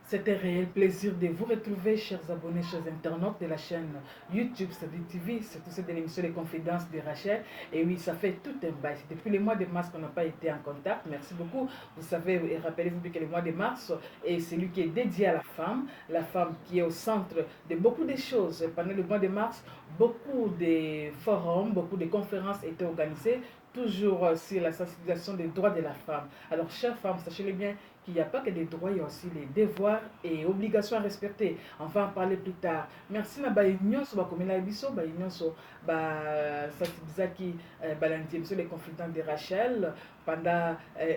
C'est un réel plaisir de vous retrouver, chers abonnés, chers internautes de la chaîne YouTube, Sadi TV, surtout cette émission Les Confidences de Rachel. Et oui, ça fait tout un bail. C'est depuis le mois de mars qu'on n'a pas été en contact. Merci beaucoup. Vous savez, et rappelez-vous que le mois de mars est celui qui est dédié à la femme qui est au centre de beaucoup de choses. Pendant le mois de mars, beaucoup de forums, beaucoup de conférences étaient organisées, toujours sur la sensibilisation des droits de la femme. Alors, chères femmes, sachez-le bien, qu'il n'y a pas que des droits, il y a aussi les devoirs et obligations à respecter. On va en parler plus tard. Merci na ba nyonso ba komela biso ba nyonso ba sensibilisaki balandi biso les confidents de Rachel pendant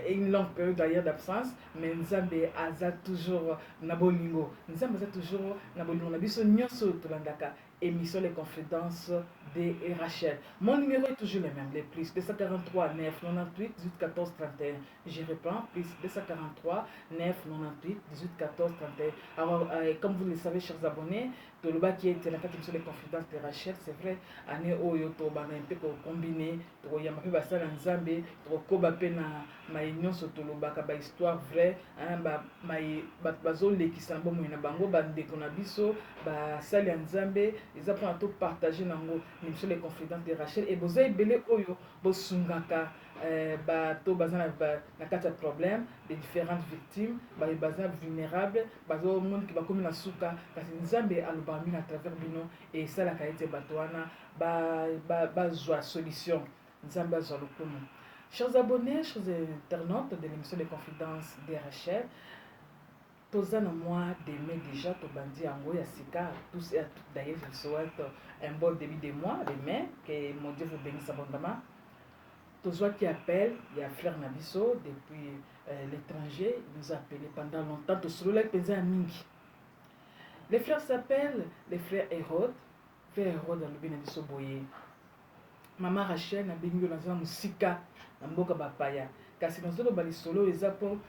une longue période d'ailleurs d'absence, mais Nzambe aza toujours na bolingo. Nzambe aza toujours na bolingo na biso nyonso tolandaka émission Les Confidences de Rachel. Mon numéro est toujours le même, les plus 243 9 98 18 14 31. Je reprends, plus 243 9 98 18 14 31. Alors, comme vous le savez, chers abonnés, Toloba qui est la quatrième sur les confidences de Rachel, c'est vrai, année oyo tobana un peu combiné, to yamape basala nzambe, to koba pe na union so toloba ka ba histoire vraie, hein, ba bazo lekisa mbo na bango bandeko na biso, ba sali nzambe, ils apprennent à partager nango sur les confidences de Rachel et bozo ebele oyo bo sungaka bato baza na kati ya problème de différentes victimes baza vulnérable bazo moni ki bakomi na suka kasi nzambe aloba mingi à travers bino et esalaka ete bato wana bazwa solution, nzambe azwa lokumu. Chers abonnés, chers internautes de l'émission des confidences de Rachel, toza na mois de mai déjà tobandi yango ya sika tous et à toutes. D'ailleurs je souhaite un bon début de mois de mai, que mon Dieu vous bénisse abondamment. Tozoa qui appelle, il y a frère Nabiso depuis l'étranger, il nous a appelé pendant longtemps. Les frères s'appellent les frères Hérode. Frère Hérode dans le bien Nabiso Boye. Maman Rachel n'a béni dans un musika, dans Mboka Bapaya. Car si nous avons des solos, les apôtres,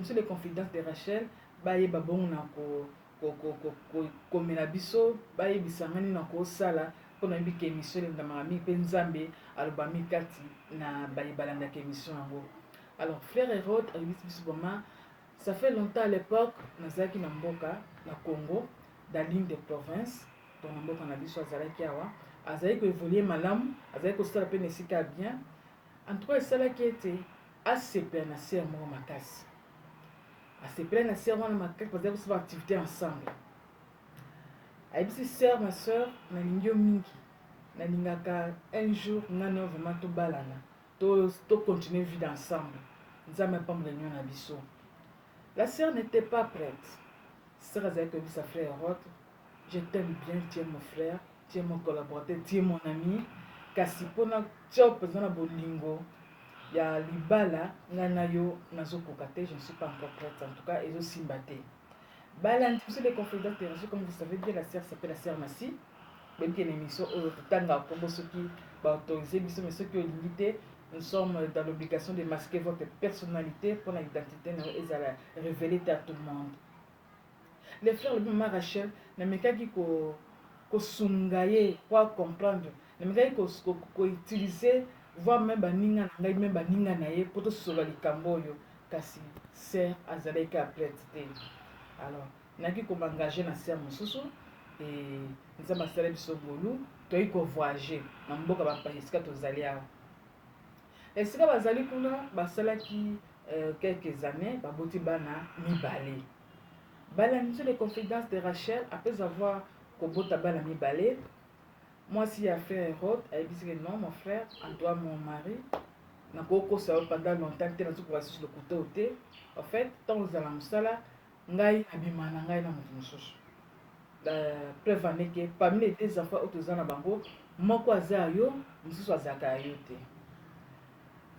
sur les confidences de Rachel, baye babon na ko menabiso, baye bisangani na ko sala. Pour une émission de Mamie Penzambe, Alobami Kati, na Baïbalanda émission en gros. Alors, frère Hérode, ça fait longtemps à l'époque, Nazaki Namboka, na Congo, dans l'île des provinces, dont Namboka Nabiso Azalaki Awa, Azalaki évolué malam, Azalaki aussi la peine bien. En tout cas, ça qui était assez plein à serre moi Makasi. Assez plein à serre moi Makasi, parce que vous avez activité ensemble. Aïbisi sœur, ma sœur, na lingyo mingi. Na lingaka un jour, na non vraiment to balana. To continuer vie ensemble. Nous avons pas réunion na biso. La sœur n'était pas prête. Sœur a dit sa frère Hérode, je t'aime bien, tu es mon frère, tu es mon collaborateur, tu es mon ami. Kasi pona chop na bolingo. Ya libala ngana yo nazo kokate, je ne suis pas encore prête en tout cas, et zo simbate. Tous les confidences de Rachel, comme vous savez bien, la sœur s'appelle la sœur Massi. Même qu'il y a une émission pour ceux qui autorisé, mais ceux qui ont limité, nous sommes dans l'obligation de masquer votre personnalité pour l'identité et à révéler à tout le monde. Les frères, le maman Rachel, ne me dit qu'on sungaye, quoi comprendre, ne me dit qu'on utiliser, voir même baninga naï, même baninga naïe, pour tout sauver les camboyo, kasi sœur azaleka après. Alors, naki ko m'engager na sœur mosusu et nous avons salé biso bolu, toi ko voyager na mboka ba paisika tozali awa. Et sika bazali kuna basalaki quelques années baboti bana mibale. Bala nous les confidences de Rachel après avoir kobota bana mibale. Moi si a frère Hérode, elle dit que non mon frère, en toi mon mari, na koko ça pendant longtemps que na tuko sur le couteau té. En fait, tant aux alamusala ngai abima na ngai na mutu mosusu. Preuve en est que parmi les deux enfants autour na bango moko aza yo mosusu azaka yo te.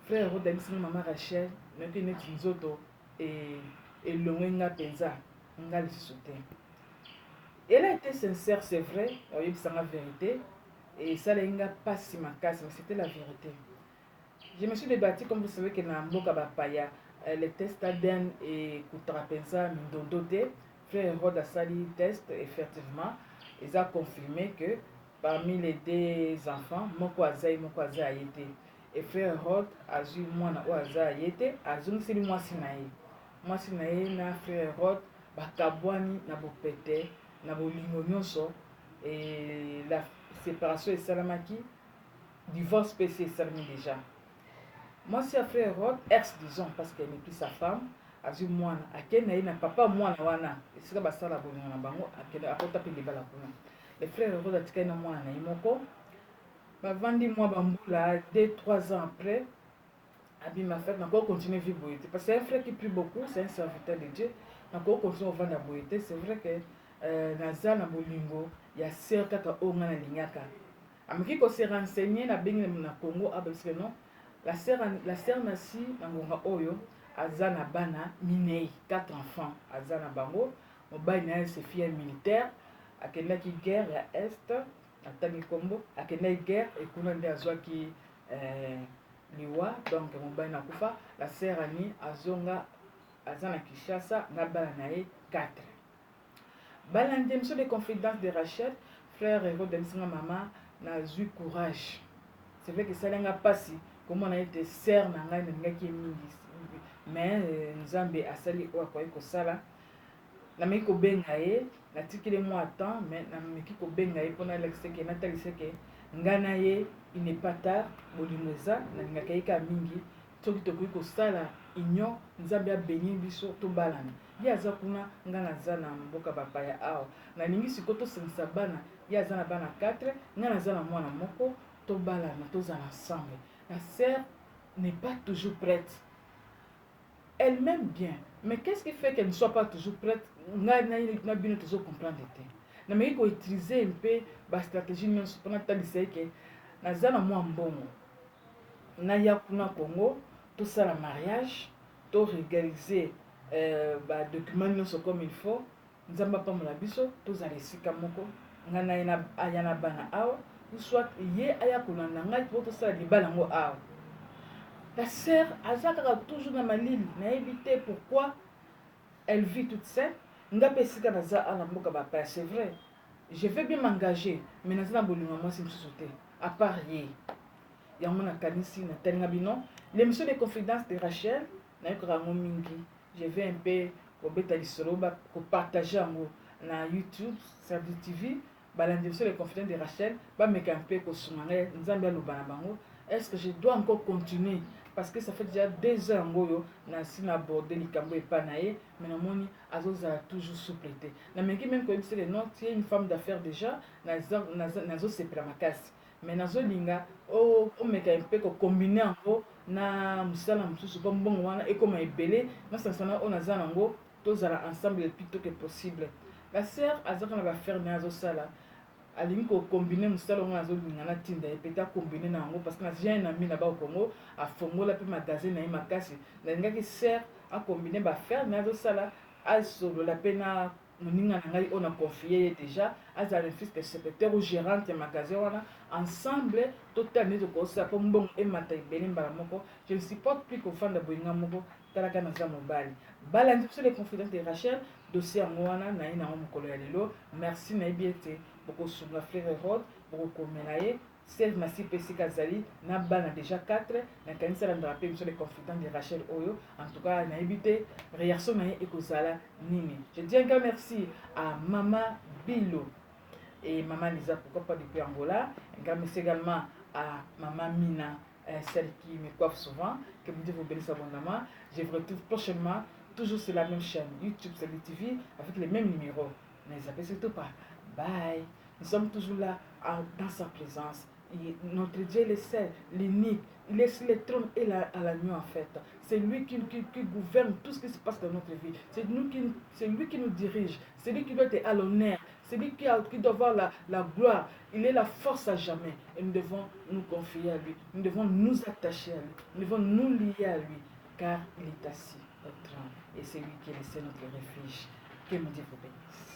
Frère Hérode a dit maman Rachel naki neti nzoto et elongwe nga penza nga lisusu te. Elle a été sincère, c'est vrai, c'est la vérité et ça l'a pas si makasi, mais c'était la vérité. Je me suis débattu, comme vous savez, que dans Mboka Bapaya, les tests ADN et Kutrapenza Mindodote, frère Hérode a sali test, effectivement, ils ont confirmé que parmi les deux enfants, Moko Azaï a été. Et frère Hérode a eu moi na Oaza a été, a eu moi Sinaï. Moi Sinaï na frère Hérode, bakabwani na bopete na bolingo nyonso et la séparation esalamaki, divorce PC esalami déjà. Moi si a frère Rod ex disons parce qu'elle n'est plus sa femme azwi mwana akende na ye na papa mwana wana esika basala bolingo na bango akende akota mpe libala kuna. Le frère Rod atikali na mwana na ye moko bavandi mwa bambula 2-3 ans après abima fait na continuer vivre boyete parce que c'est un frère qui prie beaucoup, c'est un serviteur de Dieu na continuer vivre boyete. C'est vrai que naza na bolingo ya sœur kaka o nga na lingaka amiki ko se renseigner na bengi na Congo parce que non la sœur nasi na ngonga oyo aza na bana minei 4 enfants aza na bango mobali na se fille militaire akendaki guerre ya est atangi Kombo akendaki guerre ekuna nde azwaki liwa donc mobali na kufa la sœur ani azonga aza na Kinshasa na bana na ye 4 bala ndemso de confidence de Rachel frère Héros de maman na zui courage. C'est vrai que ça n'a pas si comment on a été sœur na ngai na ngaki mingi mais nzambe asali o akoyi ko sala na meki ko benga ye na tikile mo attend mais na meki ko benga ye pona l'exé que na tali que ngana ye il n'est pas tard bolimoza na ngaka ka mingi toki tokoyi ko sala union nzambe a béni biso to balana ya za kuna ngana za na mboka bapaya awa na ningi sikoto sengisa bana ya za na bana 4 ngana za na mwana moko to balana to za ensemble. La sœur n'est pas toujours prête. Elle m'aime bien, mais qu'est-ce qui fait qu'elle ne soit pas toujours prête? Na bien toujours comprendre été. Na mais il faut utiliser un peu la stratégie même pendant tant de que na za na moi mbongo. Na ya kuna Congo tout ça la mariage, to régulariser ba documents comme il faut. Nzamba pa mo la biso to za resika moko. Ngana ina ayana bana awa. Soit ye aya kolanda ngai po tosala libala yango awa. La sœur azaka toujours na malili na éviter pourquoi elle vit toute seule nga pe sika naza ala mboka bapaya. C'est vrai je vais bien m'engager mais naza na bolingo mwasi mosusu te à part ye yango nakanisi na talinga bino l'émission de confidence de Rachel nayokoka yango mingi. Je vais un peu kobeta lisolo kopartage yango na YouTube Service TV balandiso les confidents de Rachel ba meka un peu kosunganga nzambe aloba na bango. Est-ce que je dois encore continuer parce que ça fait déjà 2 ans ngoyo na sina aborder likambo epanaye mais na moni azoza toujours souplete na meki même que c'est non tu es une femme d'affaires déjà nazo sepela makasi mais nazo linga o meka un peu ko combiner ngo na musala mususu ba mbongo wana et comme ebele na sansana on naza nango tozala ensemble le plus tôt que possible. La sœur azaka na ba faire na zo sala alingi ko combiner musala ngo nazo linga na tinda et peut-être combiner na ngo parce que na j'ai un ami là-bas au Congo a fongola pe magasin na makasi na linga ki sœur a combiner ba faire na zo sala a solo la pena moninga na ngai on a confié déjà à le fils de secrétaire ou gérant de magasin wana ensemble totalement de kosa po mbongo e mata ibeli mbala moko. Je ne supporte plus qu'on fasse de boinga moko talaka na za mobali balandi sur les confidences de Rachel dossier ngwana na ina mo mokolo ya lelo. Merci na biete boko sunga frère Rod boko komenaye Sève Massi Pessi Kazali na bana déjà 4 na kanisa la rappel sur les confidents de Rachel Oyo. En tout cas na évité réaction na ekozala nini. Je dis un grand merci à Mama Bilo et Maman Lisa pourquoi pas depuis Angola. Un grand merci également à Maman Mina, celle qui me coiffe souvent. Que Dieu vous bénisse abondamment. Je vous retrouve prochainement toujours sur la même chaîne YouTube Salut TV avec les mêmes numéros. Ne les appelez surtout pas. Bye. Nous sommes toujours là dans sa présence. Et notre Dieu est le seul, l'unique. Il est sur le trône et à la nuit en fait. C'est lui qui gouverne tout ce qui se passe dans notre vie. C'est lui qui nous dirige. C'est lui qui doit être à l'honneur. C'est lui qui doit avoir la gloire. Il est la force à jamais. Et nous devons nous confier à lui. Nous devons nous attacher à lui. Nous devons nous lier à lui. Car il est assis au trône. Et c'est lui qui est laissé notre refuge. Que mon Dieu vous bénisse.